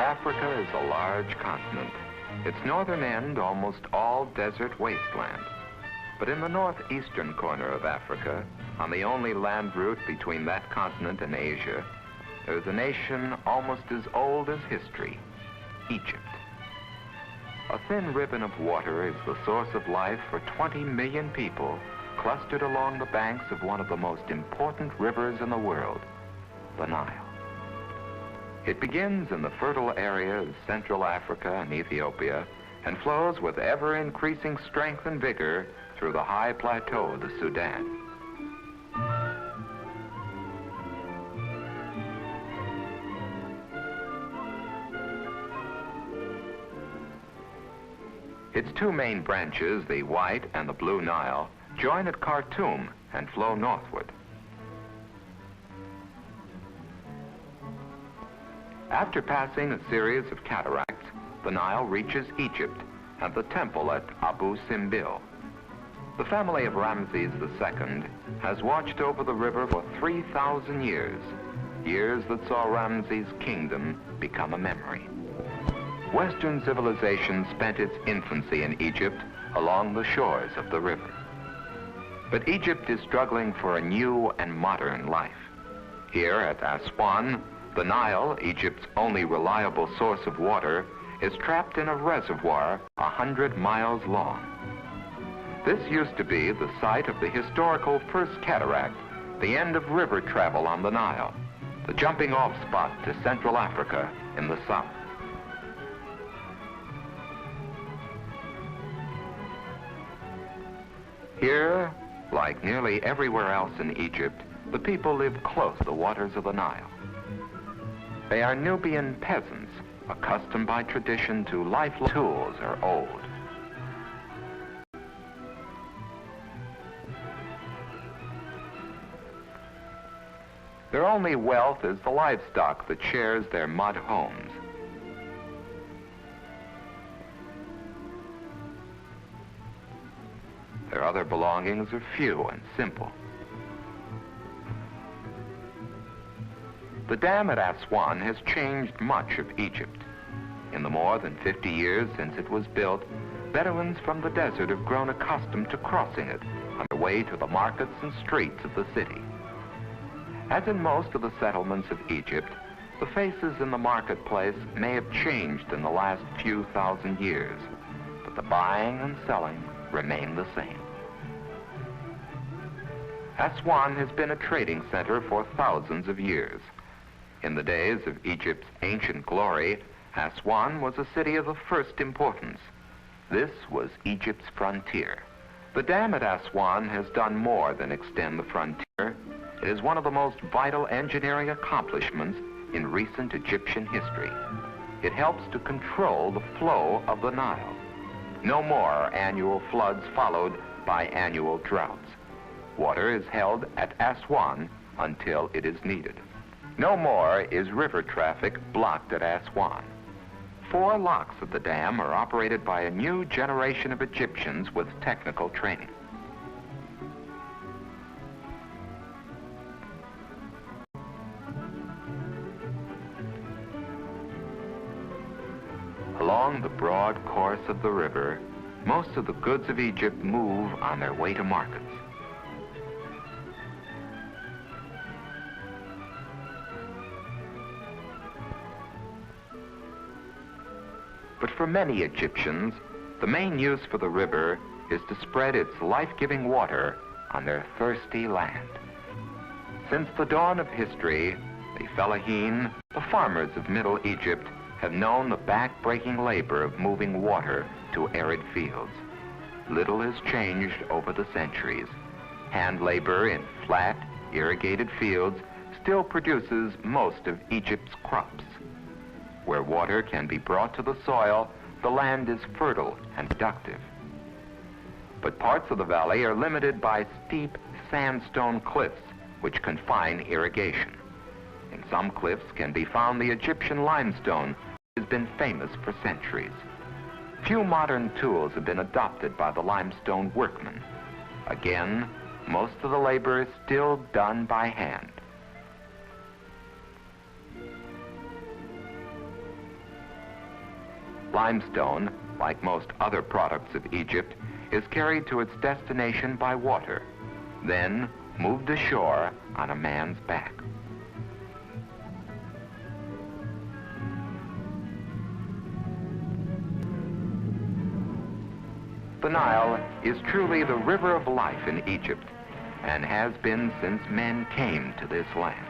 Africa is a large continent. Its northern end almost all desert wasteland. But in the northeastern corner of Africa, on the only land route between that continent and Asia, there is a nation almost as old as history, Egypt. A thin ribbon of water is the source of life for 20 million people clustered along the banks of one of the most important rivers in the world, the Nile. It begins in the fertile area of Central Africa and Ethiopia and flows with ever-increasing strength and vigor through the high plateau of the Sudan. Its two main branches, the White and the Blue Nile, join at Khartoum and flow northward. After passing a series of cataracts, the Nile reaches Egypt and the temple at Abu Simbel. The family of Ramses II has watched over the river for 3,000 years, years that saw Ramses' kingdom become a memory. Western civilization spent its infancy in Egypt along the shores of the river. But Egypt is struggling for a new and modern life. Here at Aswan, the Nile, Egypt's only reliable source of water, is trapped in a reservoir 100 miles long. This used to be the site of the historical First Cataract, the end of river travel on the Nile, the jumping-off spot to Central Africa in the south. Here, like nearly everywhere else in Egypt, the people live close to the waters of the Nile. They are Nubian peasants, accustomed by tradition to lifelong tools are old. Their only wealth is the livestock that shares their mud homes. Their other belongings are few and simple. The dam at Aswan has changed much of Egypt. In the more than 50 years since it was built, Bedouins from the desert have grown accustomed to crossing it on their way to the markets and streets of the city. As in most of the settlements of Egypt, the faces in the marketplace may have changed in the last few thousand years, but the buying and selling remain the same. Aswan has been a trading center for thousands of years. In the days of Egypt's ancient glory, Aswan was a city of the first importance. This was Egypt's frontier. The dam at Aswan has done more than extend the frontier. It is one of the most vital engineering accomplishments in recent Egyptian history. It helps to control the flow of the Nile. No more annual floods followed by annual droughts. Water is held at Aswan until it is needed. No more is river traffic blocked at Aswan. 4 locks of the dam are operated by a new generation of Egyptians with technical training. Along the broad course of the river, most of the goods of Egypt move on their way to markets. But for many Egyptians, the main use for the river is to spread its life-giving water on their thirsty land. Since the dawn of history, the fellahin, the farmers of Middle Egypt, have known the back-breaking labor of moving water to arid fields. Little has changed over the centuries. Hand labor in flat, irrigated fields still produces most of Egypt's crops. Where water can be brought to the soil, the land is fertile and productive. But parts of the valley are limited by steep sandstone cliffs which confine irrigation. In some cliffs can be found the Egyptian limestone, which has been famous for centuries. Few modern tools have been adopted by the limestone workmen. Again, most of the labor is still done by hand. Limestone, like most other products of Egypt, is carried to its destination by water, then moved ashore on a man's back. The Nile is truly the river of life in Egypt, and has been since men came to this land.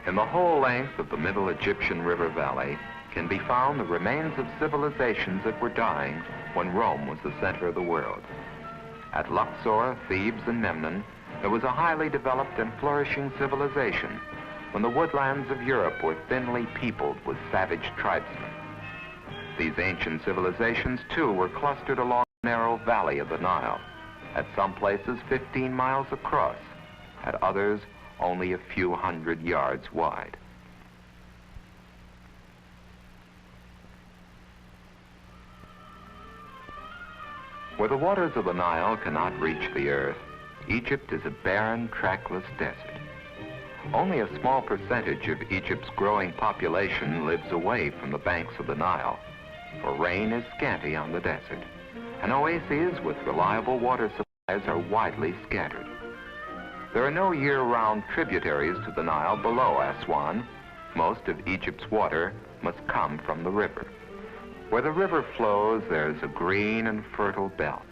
In the whole length of the Middle Egyptian River Valley can be found the remains of civilizations that were dying when Rome was the center of the world. At Luxor, Thebes, and Memnon, there was a highly developed and flourishing civilization when the woodlands of Europe were thinly peopled with savage tribesmen. These ancient civilizations, too, were clustered along the narrow valley of the Nile, at some places 15 miles across, at others only a few hundred yards wide. Where the waters of the Nile cannot reach the earth, Egypt is a barren, trackless desert. Only a small percentage of Egypt's growing population lives away from the banks of the Nile, for rain is scanty on the desert, and oases with reliable water supplies are widely scattered. There are no year-round tributaries to the Nile below Aswan. Most of Egypt's water must come from the river. Where the river flows, there's a green and fertile belt,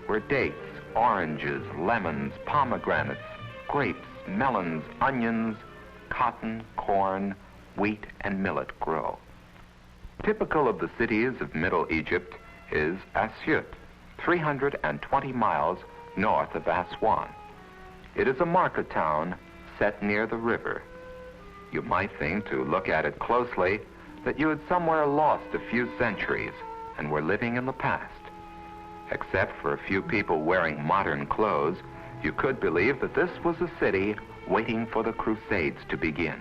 where dates, oranges, lemons, pomegranates, grapes, melons, onions, cotton, corn, wheat, and millet grow. Typical of the cities of Middle Egypt is Asyut, 320 miles north of Aswan. It is a market town set near the river. You might think, to look at it closely, that you had somewhere lost a few centuries and were living in the past. Except for a few people wearing modern clothes, you could believe that this was a city waiting for the Crusades to begin.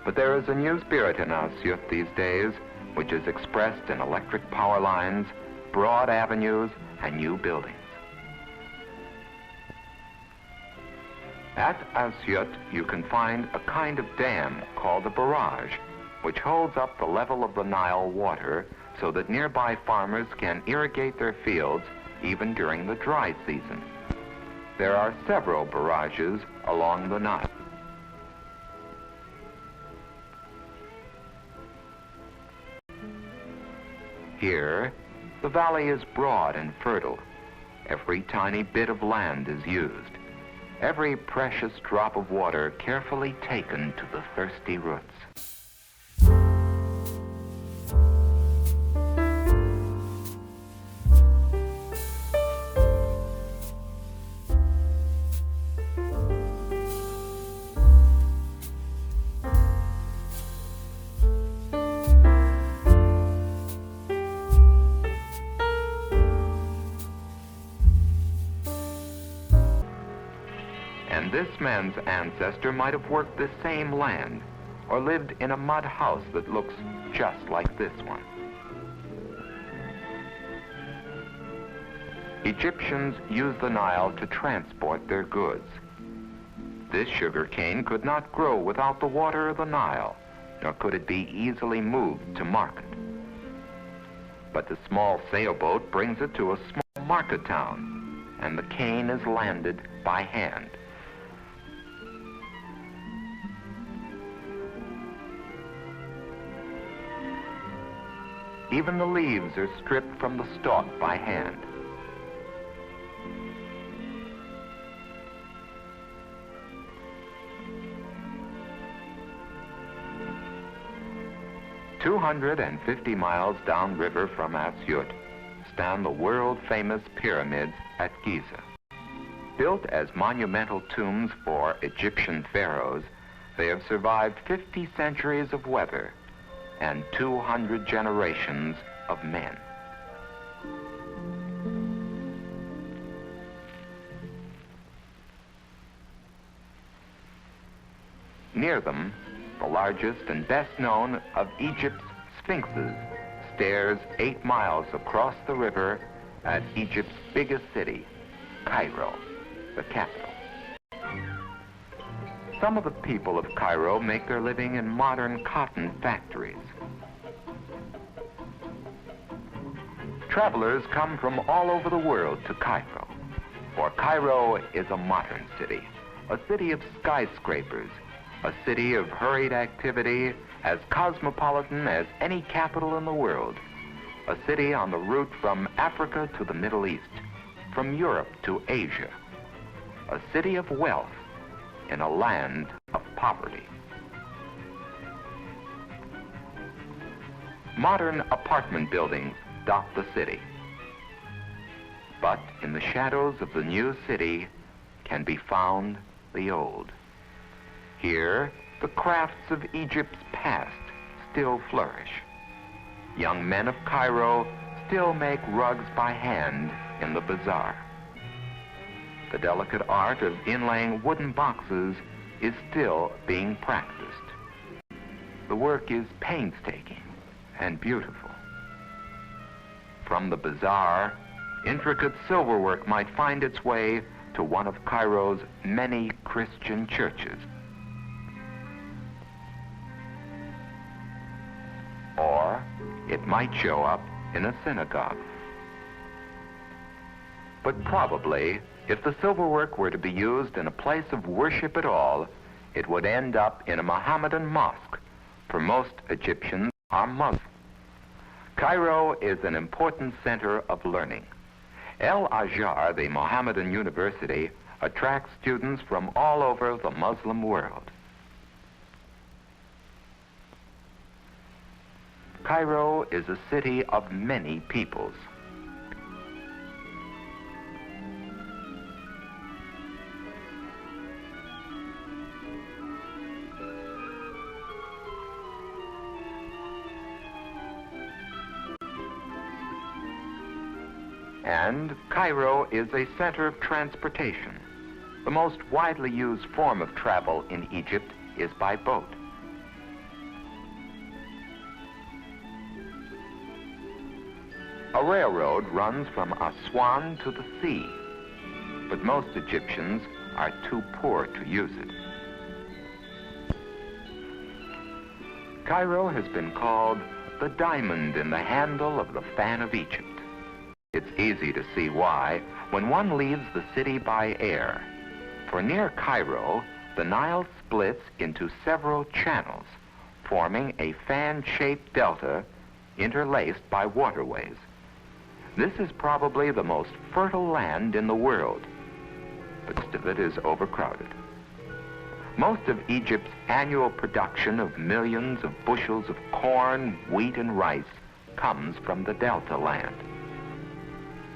But there is a new spirit in Asyut these days, which is expressed in electric power lines, broad avenues, and new buildings. At Asyut, you can find a kind of dam called a barrage, which holds up the level of the Nile water so that nearby farmers can irrigate their fields even during the dry season. There are several barrages along the Nile. Here, the valley is broad and fertile. Every tiny bit of land is used. Every precious drop of water carefully taken to the thirsty roots. And this man's ancestor might have worked this same land or lived in a mud house that looks just like this one. Egyptians used the Nile to transport their goods. This sugar cane could not grow without the water of the Nile, nor could it be easily moved to market. But the small sailboat brings it to a small market town, and the cane is landed by hand. Even the leaves are stripped from the stalk by hand. "250 miles downriver from Asyut stand the world-famous pyramids at Giza. Built as monumental tombs for Egyptian pharaohs, they have survived 50 centuries of weather and 200 generations of men. Near them, the largest and best known of Egypt's sphinxes stares 8 miles across the river at Egypt's biggest city, Cairo, the capital. Some of the people of Cairo make their living in modern cotton factories. Travelers come from all over the world to Cairo, for Cairo is a modern city, a city of skyscrapers, a city of hurried activity, as cosmopolitan as any capital in the world, a city on the route from Africa to the Middle East, from Europe to Asia, a city of wealth in a land of poverty. Modern apartment buildings dot the city, but in the shadows of the new city can be found the old. Here, the crafts of Egypt's past still flourish. Young men of Cairo still make rugs by hand in the bazaar. The delicate art of inlaying wooden boxes is still being practiced. The work is painstaking and beautiful. From the bazaar, intricate silverwork might find its way to one of Cairo's many Christian churches. Or it might show up in a synagogue. But probably, if the silverwork were to be used in a place of worship at all, it would end up in a Mohammedan mosque, for most Egyptians are Muslim. Cairo is an important center of learning. El Azhar, the Mohammedan university, attracts students from all over the Muslim world. Cairo is a city of many peoples. And Cairo is a center of transportation. The most widely used form of travel in Egypt is by boat. A railroad runs from Aswan to the sea, but most Egyptians are too poor to use it. Cairo has been called the diamond in the handle of the fan of Egypt. It's easy to see why when one leaves the city by air. For near Cairo, the Nile splits into several channels, forming a fan-shaped delta interlaced by waterways. This is probably the most fertile land in the world, but most of it is overcrowded. Most of Egypt's annual production of millions of bushels of corn, wheat, and rice comes from the delta land.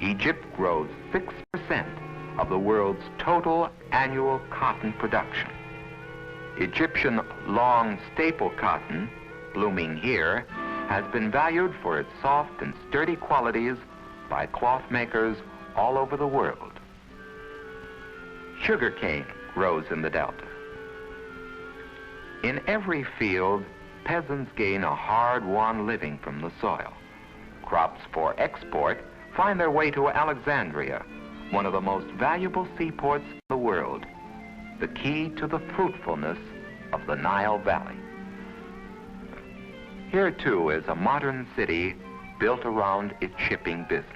Egypt grows 6% of the world's total annual cotton production. Egyptian long staple cotton, blooming here, has been valued for its soft and sturdy qualities by cloth makers all over the world. Sugarcane grows in the delta. In every field, peasants gain a hard-won living from the soil. Crops for export find their way to Alexandria, one of the most valuable seaports in the world, the key to the fruitfulness of the Nile Valley. Here, too, is a modern city built around its shipping business.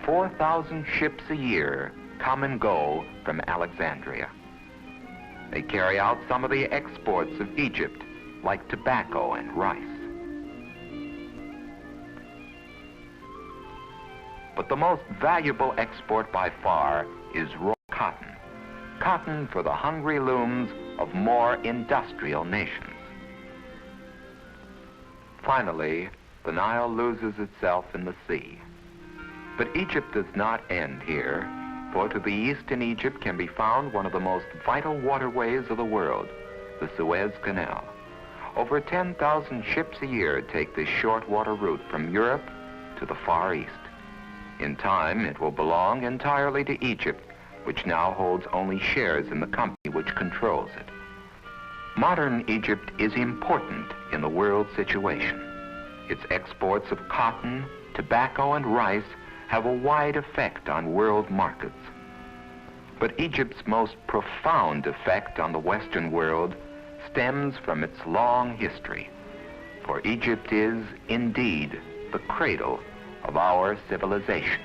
4,000 ships a year come and go from Alexandria. They carry out some of the exports of Egypt, like tobacco and rice. But the most valuable export by far is raw cotton. Cotton for the hungry looms of more industrial nations. Finally, the Nile loses itself in the sea. But Egypt does not end here, for to the east in Egypt can be found one of the most vital waterways of the world, the Suez Canal. Over 10,000 ships a year take this short water route from Europe to the Far East. In time, it will belong entirely to Egypt, which now holds only shares in the company which controls it. Modern Egypt is important in the world situation. Its exports of cotton, tobacco, and rice have a wide effect on world markets. But Egypt's most profound effect on the Western world stems from its long history. For Egypt is, indeed, the cradle of our civilization.